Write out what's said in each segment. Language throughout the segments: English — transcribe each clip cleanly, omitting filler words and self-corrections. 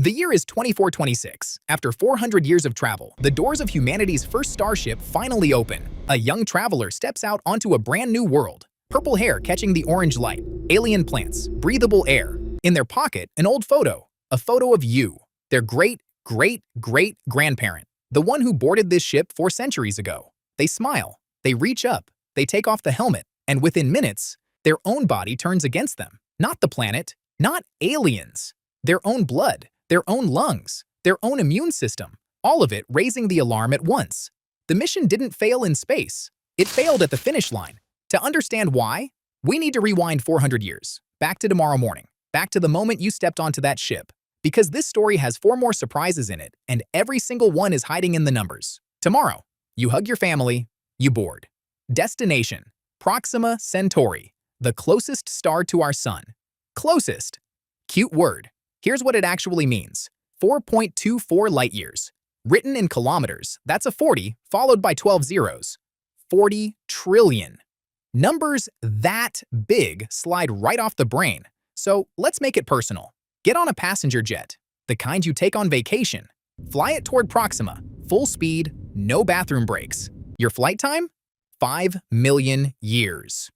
The year is 2426. After 400 years of travel, the doors of humanity's first starship finally open. A young traveler steps out onto a brand new world. Purple hair catching the orange light, alien plants, breathable air. In their pocket, an old photo. A photo of you, their great-great-great-grandparent. The one who boarded this ship 4 centuries ago. They smile. They reach up. They take off the helmet. And within minutes, their own body turns against them. Not the planet. Not aliens. Their own blood. Their own lungs, their own immune system, all of it raising the alarm at once. The mission didn't fail in space. It failed at the finish line. To understand why, we need to rewind 400 years, back to tomorrow morning, back to the moment you stepped onto that ship. Because this story has 4 more surprises in it, and every single one is hiding in the numbers. Tomorrow, you hug your family, you board. Destination, Proxima Centauri, the closest star to our sun. Closest. Cute word. Here's what it actually means. 4.24 light-years. Written in kilometers, that's a 40 followed by 12 zeros. 40 trillion. Numbers that big slide right off the brain. So let's make it personal. Get on a passenger jet, the kind you take on vacation. Fly it toward Proxima, full speed, no bathroom breaks. Your flight time? 5 million years.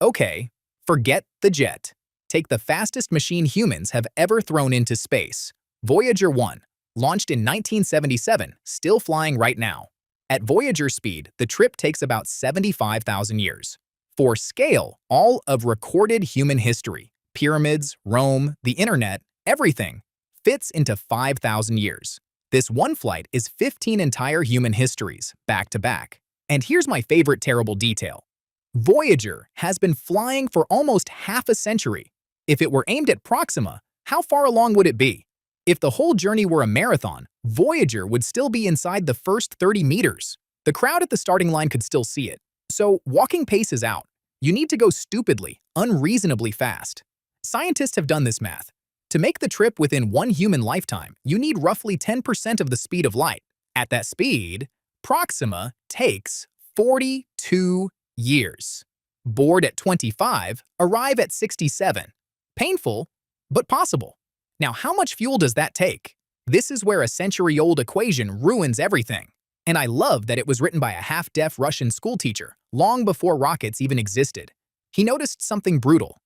Okay, forget the jet. Take the fastest machine humans have ever thrown into space. Voyager 1, launched in 1977, still flying right now. At Voyager speed, the trip takes about 75,000 years. For scale, all of recorded human history, pyramids, Rome, the internet, everything, fits into 5,000 years. This one flight is 15 entire human histories, back to back. And here's my favorite terrible detail. Voyager has been flying for almost half a century. If it were aimed at Proxima, how far along would it be? If the whole journey were a marathon, Voyager would still be inside the first 30 meters. The crowd at the starting line could still see it. So walking pace is out. You need to go stupidly, unreasonably fast. Scientists have done this math. To make the trip within one human lifetime, you need roughly 10% of the speed of light. At that speed, Proxima takes 42 years. Board at 25, arrive at 67. Painful, but possible. Now, how much fuel does that take? This is where a century-old equation ruins everything. And I love that it was written by a half-deaf Russian schoolteacher, long before rockets even existed. He noticed something brutal.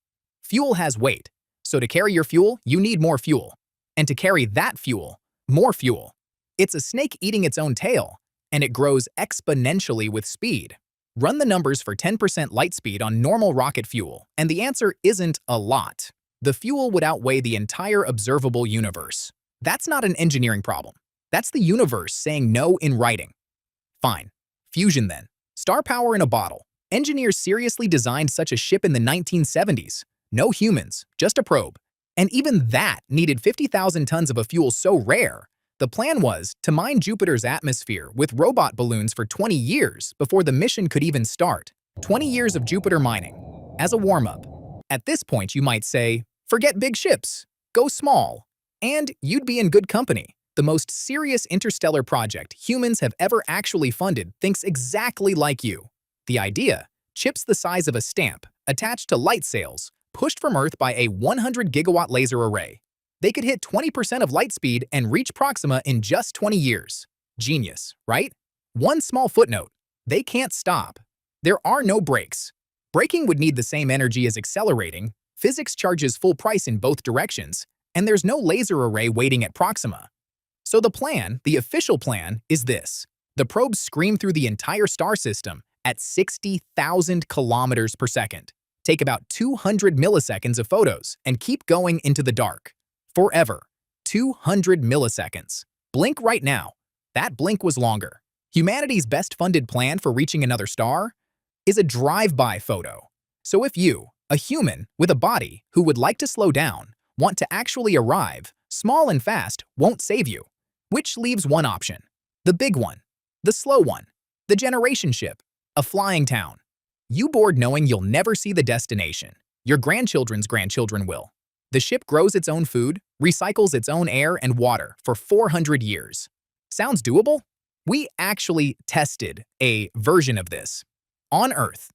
Fuel has weight, so to carry your fuel, you need more fuel. And to carry that fuel, more fuel. It's a snake eating its own tail, and it grows exponentially with speed. Run the numbers for 10% light speed on normal rocket fuel, and the answer isn't a lot. The fuel would outweigh the entire observable universe. That's not an engineering problem. That's the universe saying no in writing. Fine. Fusion then. Star power in a bottle. Engineers seriously designed such a ship in the 1970s. No humans, just a probe. And even that needed 50,000 tons of a fuel so rare. The plan was to mine Jupiter's atmosphere with robot balloons for 20 years before the mission could even start. 20 years of Jupiter mining. As a warm-up. At this point, you might say, forget big ships. Go small. And you'd be in good company. The most serious interstellar project humans have ever actually funded thinks exactly like you. The idea, chips the size of a stamp, attached to light sails, pushed from Earth by a 100-gigawatt laser array. They could hit 20% of light speed and reach Proxima in just 20 years. Genius, right? One small footnote. They can't stop. There are no brakes. Braking would need the same energy as accelerating, physics charges full price in both directions, and there's no laser array waiting at Proxima. So the plan, the official plan, is this. The probes scream through the entire star system at 60,000 kilometers per second. Take about 200 milliseconds of photos and keep going into the dark. Forever. 200 milliseconds. Blink right now. That blink was longer. Humanity's best-funded plan for reaching another star is a drive-by photo. So if you, a human with a body who would like to slow down, want to actually arrive, small and fast won't save you. Which leaves one option. The big one. The slow one. The generation ship. A flying town. You board knowing you'll never see the destination. Your grandchildren's grandchildren will. The ship grows its own food, recycles its own air and water for 400 years. Sounds doable? We actually tested a version of this. On Earth.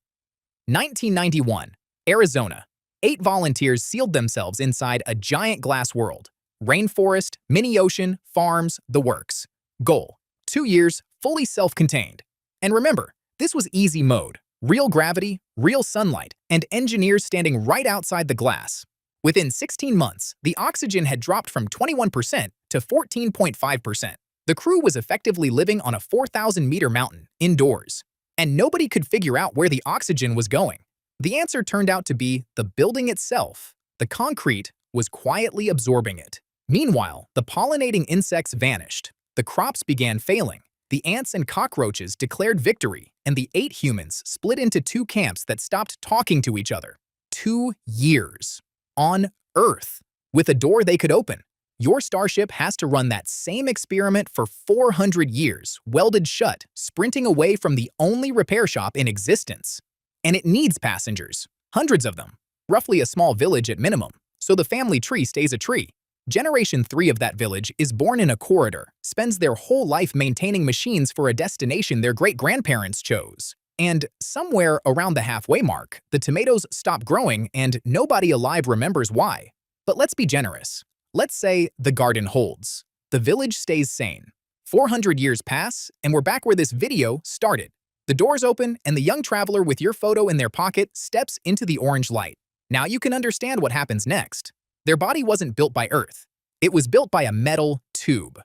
1991, Arizona. 8 volunteers sealed themselves inside a giant glass world. Rainforest, mini-ocean, farms, the works. Goal: 2 years, fully self-contained. And remember, this was easy mode. Real gravity, real sunlight, and engineers standing right outside the glass. Within 16 months, the oxygen had dropped from 21% to 14.5%. The crew was effectively living on a 4,000-meter mountain, indoors. And nobody could figure out where the oxygen was going. The answer turned out to be the building itself. The concrete was quietly absorbing it. Meanwhile, the pollinating insects vanished. The crops began failing. The ants and cockroaches declared victory, and the 8 humans split into 2 camps that stopped talking to each other. 2 years. On Earth. With a door they could open. Your starship has to run that same experiment for 400 years, welded shut, sprinting away from the only repair shop in existence. And it needs passengers. Hundreds of them. Roughly a small village at minimum, so the family tree stays a tree. Generation 3 of that village is born in a corridor, spends their whole life maintaining machines for a destination their great-grandparents chose. And somewhere around the halfway mark, the tomatoes stop growing and nobody alive remembers why. But let's be generous. Let's say the garden holds. The village stays sane. 400 years pass, and we're back where this video started. The doors open, and the young traveler with your photo in their pocket steps into the orange light. Now you can understand what happens next. Their body wasn't built by Earth. It was built by a metal tube.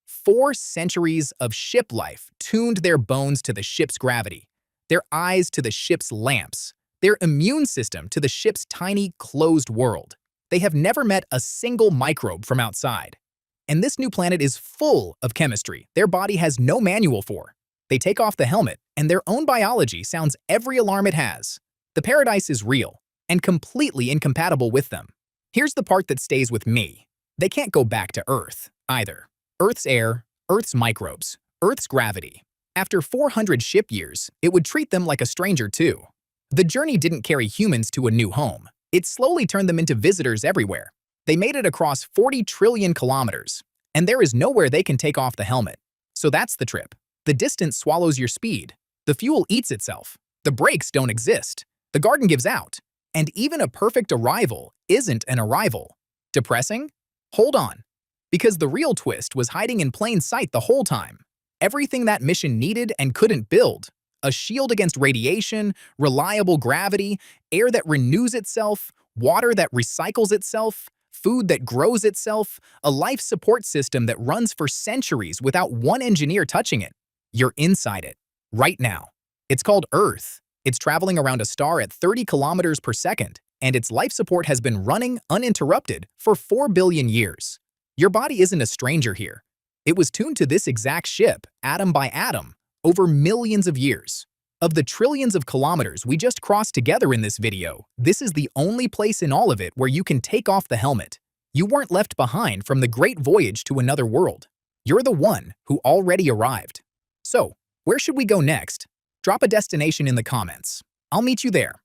4 centuries of ship life tuned their bones to the ship's gravity, their eyes to the ship's lamps, their immune system to the ship's tiny, closed world. They have never met a single microbe from outside. And this new planet is full of chemistry their body has no manual for. They take off the helmet, and their own biology sounds every alarm it has. The paradise is real, and completely incompatible with them. Here's the part that stays with me. They can't go back to Earth, either. Earth's air, Earth's microbes, Earth's gravity. After 400 ship years, it would treat them like a stranger too. The journey didn't carry humans to a new home. It slowly turned them into visitors everywhere. They made it across 40 trillion kilometers, and there is nowhere they can take off the helmet. So that's the trip. The distance swallows your speed. The fuel eats itself. The brakes don't exist. The garden gives out. And even a perfect arrival isn't an arrival. Depressing? Hold on. Because the real twist was hiding in plain sight the whole time. Everything that mission needed and couldn't build. A shield against radiation, reliable gravity, air that renews itself, water that recycles itself, food that grows itself, a life support system that runs for centuries without one engineer touching it. You're inside it, right now. It's called Earth. It's traveling around a star at 30 kilometers per second, and its life support has been running uninterrupted for 4 billion years. Your body isn't a stranger here. It was tuned to this exact ship, atom by atom, over millions of years. Of the trillions of kilometers we just crossed together in this video, this is the only place in all of it where you can take off the helmet. You weren't left behind from the great voyage to another world. You're the one who already arrived. So, where should we go next? Drop a destination in the comments. I'll meet you there.